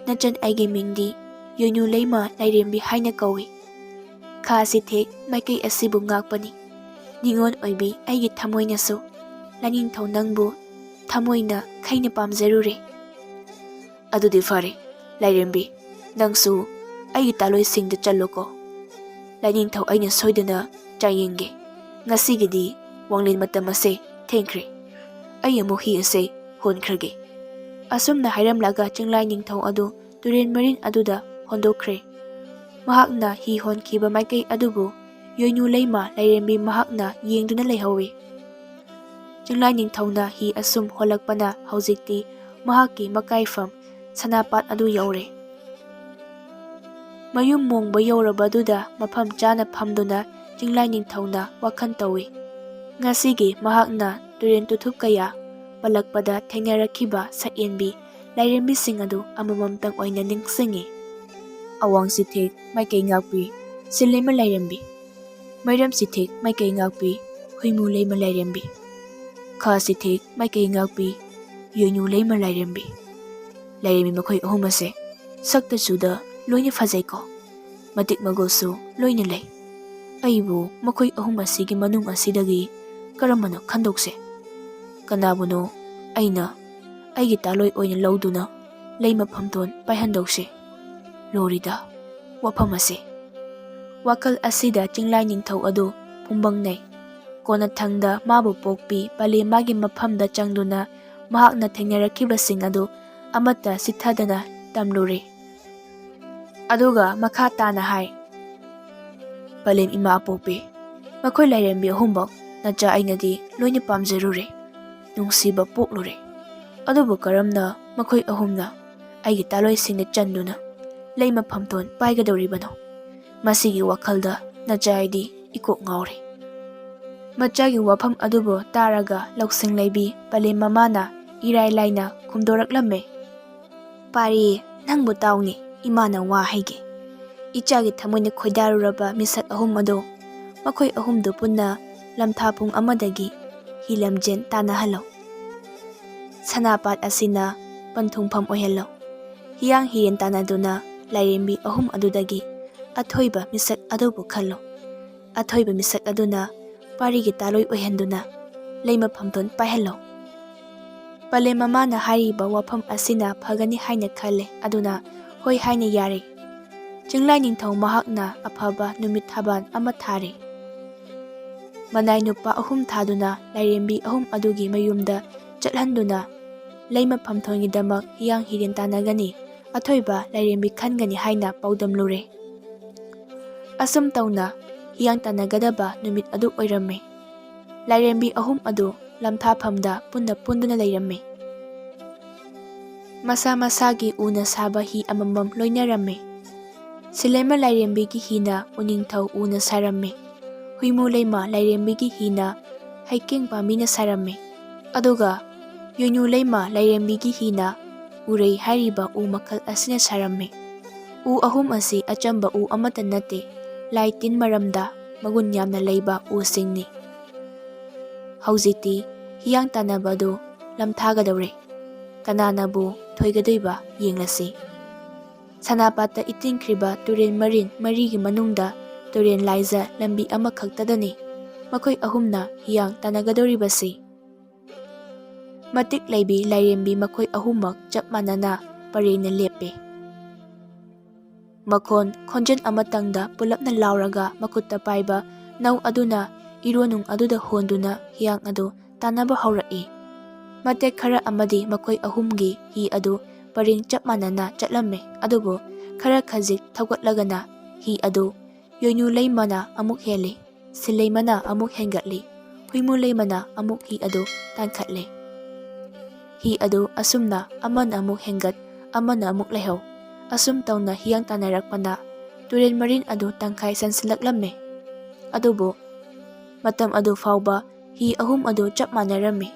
nachan aigi mingdi yoinu leima lairembi haina kawi. Kha sithek maikei asibu ngakpani. Ningon oibi aigi thamoinasu Lainingthau nangbu thamoina khaina pamjarure. Adudi fare lairembi nangsu aigi taloi singda chaloko. Lainingthau aina soidana chayenge. Ngasigidi wanglin matam ase thengkhre. Ai amu hi ase honkhrage. Asumna hairamlaga Chinglai Ningthau adu turen marin aduda hondokkhre. Mahakna hi honkhiba maikei adubu yoinu leima lairembi mahakna yengduna leihawi. Chinglai Ningthauna hi asum holakpana haujikti mahakki makaifam Sanapat adu yaure. Mayum mongba yaurabaduda mafam chana phamduna Chinglai Ningthauna wakhan tawi. Ngasigi mahakna turen tuthup kaya palakpada thengnarakiba sayenbi lairembi sing adu amamamtang oina ningsingi. Awang sithek maikei ngakpi silema lairembi. Mairam sithek maikei ngakpi huimu leima lairembi. Kha sithek maikei ngakpi yoinu leima lairembi. Lairembi makhoi ahum ase sakta suda loina fajaiko. Matik magosu loina lei. Aibu makhoi ahum asigi manung asidagi karamano khandokse. Kanabuno aina aigi taloi oina lauduna leima phamton paihandokse. Lorida wafam ase. Wakal asida Chinglai Ningthau adu pumbangnai. Kona thangda mabu pokpi pale magi maphamda changduna mahakna thengnarakhibasing adu amata sithadana tamlure. Aduga makha tana hai. Palem ima apokpe. Makhoi lairembi ahumbak nacha ainadi loina pamjarure. Nungsiba poklure. Adubu karamna makhoi ahumna aigi taloi singna chanduna leima phamton paigadoribano. Masigi wakhalda nachaidi ikok ngaure. Machagi wafam adubo taraga loksing leibi palem mamana irai laina khumdoraklamme. Pari nangbu tauni imana wa haige. Ichagi thamoina khoidaruraba misak ahum ado makhoi ahumdu punna lamthapung amadagi hilamjen tanahalo. Sanapat asina panthungpham oihalo. Hiyang hiren tanaduna lairembi ahum adudagi athoiba misak adubu khallo. Athoiba misak aduna parigi taloi oihanduna leima phamton paihalo. Pale mamana hariba wafam asina phagani haina khalle aduna hoi haina yare. Chinglai Ningthau mahakna afaba numit thaban ama thare. Manai nupa ahum thaduna lairembi ahum adugi mayumda chathanduna leima phamthongi damak hiyang hiren tanagani athoiba lairembi khangani haina paudamlure. Asum tauna hiyang tanagadaba numit adu oiramme. Lairembi ahum adu lamthaphamda punna punduna leiramme. Masa masagi una saba hi amamam loinaramme. Silema lairembigi hina Uningthau una saramme. Huimu leima lairembigi hina haiking pamina saramme. Aduga yoinu leima lairembigi hina urei hariba u makal asina saramme. U ahum asi achamba u amata nate laitin maramda magun yamna leiba u singni. Haujiti hiyang tanabadu lamthagadore. Kananabu thoigadoiba yenglasi. Sanapata itingkriba turen marin marigi manungda turen laiza lambi ama khaktadani makhoi ahumna hiyang tanagadoribasi. Matik leibi lairembi makhoi ahumak chap manana parena lepe. Makon khonjen amatangda pulapna lauraga makutta paiba nau aduna ironung aduda honduna hiyang adu tanaba haurai. Matek khara amadi makhoi ahumgi hi adu paring chap manana chatlamme adubo khara khajik thawgatlagana hi adu yoinu leimana amuk heli Silaymana amuk hengatli. Huimu laymana amuk hi adu tankhatle. Hi adu asumna amana amuk hengat, amana amuk lehau. Asum tauna hiyang tanarakpana turen marin adu tangkai sansilaklamme. Adubu matam adu fauba hi ahum adu chap manaramme.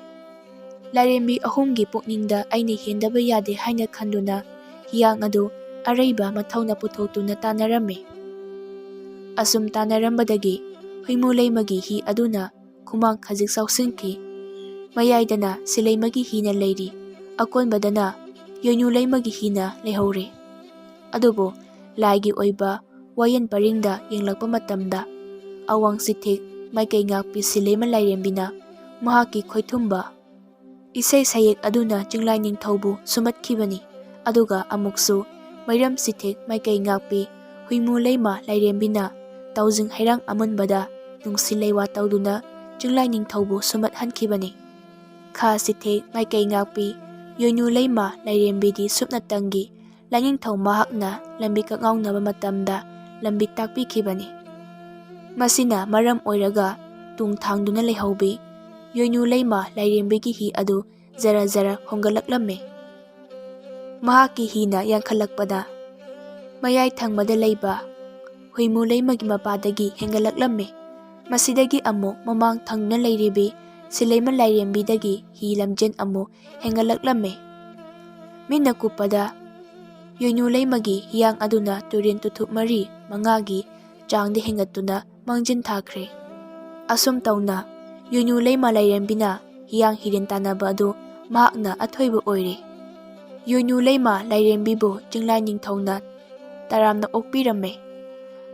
Lairembi ahumgi pukningda aina hendaba yade haina khanduna hiyang adu araiba mathauna puthotuna tanaramme. Asum tanarambadagi huimu laymagi hi aduna kumang khajik sausinki. Mayaydana silaymagi hina leiri, akonbadana yoynu laymagi hina lehore. Adubo laigi oiba wayan paringda yenglakpa matamda awang sithik maikay ngakpi silayma lairembina mahaki khoithumba isay sayek aduna Jinglai Ningthaubu sumatkibani. Aduga amuksu mairam sithik maikay ngakpi huimu layma lairembina taujing hairang amunbada nungsilaywa tauduna Jinglai Ningthaubu sumathankibani. Kha sithik maikay ngakpi yoynu layma lairembidi supnatangi Laningthau mahakna lambi kangawnaba matamda lambi takpikibani. Masina maram oiraga tungthangduna lehaubi yoynu layma lairembigi hi adu zara zara hongalaklamme. Mahaki hina yankhalakpada mayai thangmada layba huimu laymagi mapadagi hengalaklamme. Masidagi amu mamang thangduna layribi silayma lairembidagi hi lamjen amu hengalaklamme. Mina kupada yoynu laymagi hiyang aduna turin tuthuk mari mangagi changdi hengatuna mangjin thakre. Asum tauna yoynu layma lairembina hiyang hirin tanaba adu mahakna athoibu oire. Yoynu layma lairembibu Jinglai Ningthauna taramna okpiramme.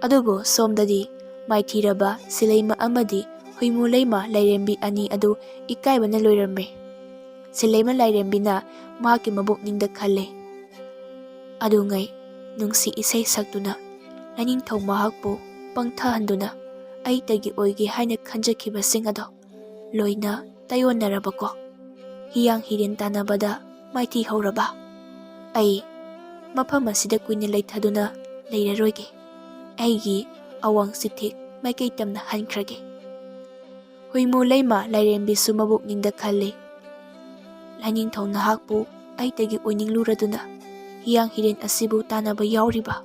Adubu somdadi maithiraba silayma amadi huimu layma lairembi ani adu ikaibana loiramme. Silayma lairembina mahaki mabukningda khalle. Adungay nungsi isay saktuna Laningthau mahakpu pangthahanduna ay tagi oige haina khanjakibasing ado loina tayonarabako. Hiyang hirin tanabada maithi hauraba. Ay mafam asida kuina laythaduna layraroige. Aygi awang sithik maikay tamna hankrage. Huimu layma lairembisu mabukningda khalle. Laningthau nahakpu ay tagi oiningluraduna hiyang hirin asibu tanaba yauriba.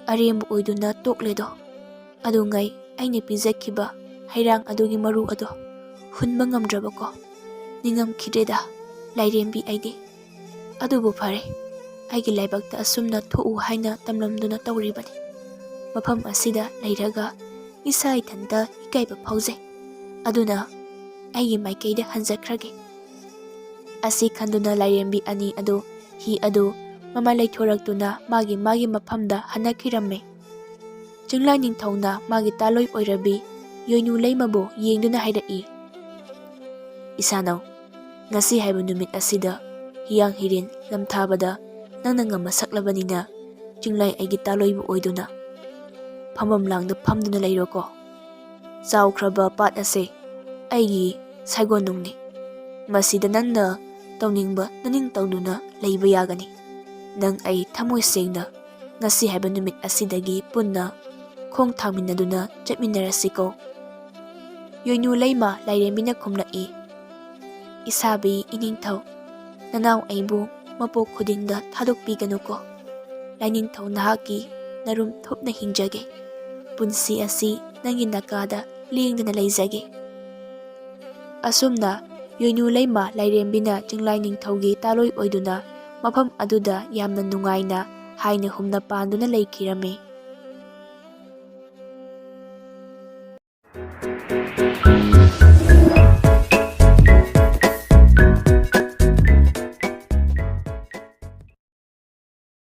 Arembu oiduna tokledo. Adungay aina pijakkiba hairang adugi maru ado hunba ngamdrabako. Ningam khidreda lairembi aidi. Adubu phare aigi laibakta asumna thuu haina tamlamduna tauribani. Mafam asida lairaga isa ithanta ikaiba phauze. Aduna aigi maikayda hanjakrage. Asi khanduna lairembi ani adu hi adu mama laithoraktuna magi mafamda hanakiramme. Jinglai Ningthauna magi taloi oirabi yoynu laymabu yengduna hairai. Isanaw ngasi haiba numit asida hiyang hirin lamthabada nangna ngama saklabanina Jinglai aigi taloibu oiduna phamam langda phamduna lairoko. Chawkhraba pat ase aigi saigonungni. Masida nangna tauningba naning tauduna layba yagani. Nang ay thamoy sengna ngasi haiba numit asidagi punna khong thangminaduna chatminarasiko. Yoynu layma lairembina khumlai. Isabi Iningthau nanaw aibu mapok khudingda thadokpiganuko. Laningthau nahaki narum thupna hingjage. Punsi asi nangi nakada lingdana layjage. Asumna yoynu layma lairembina Jinglai Ningthaugi taloi oiduna mafam aduda yamna nungaina haina humna panduna laykirame.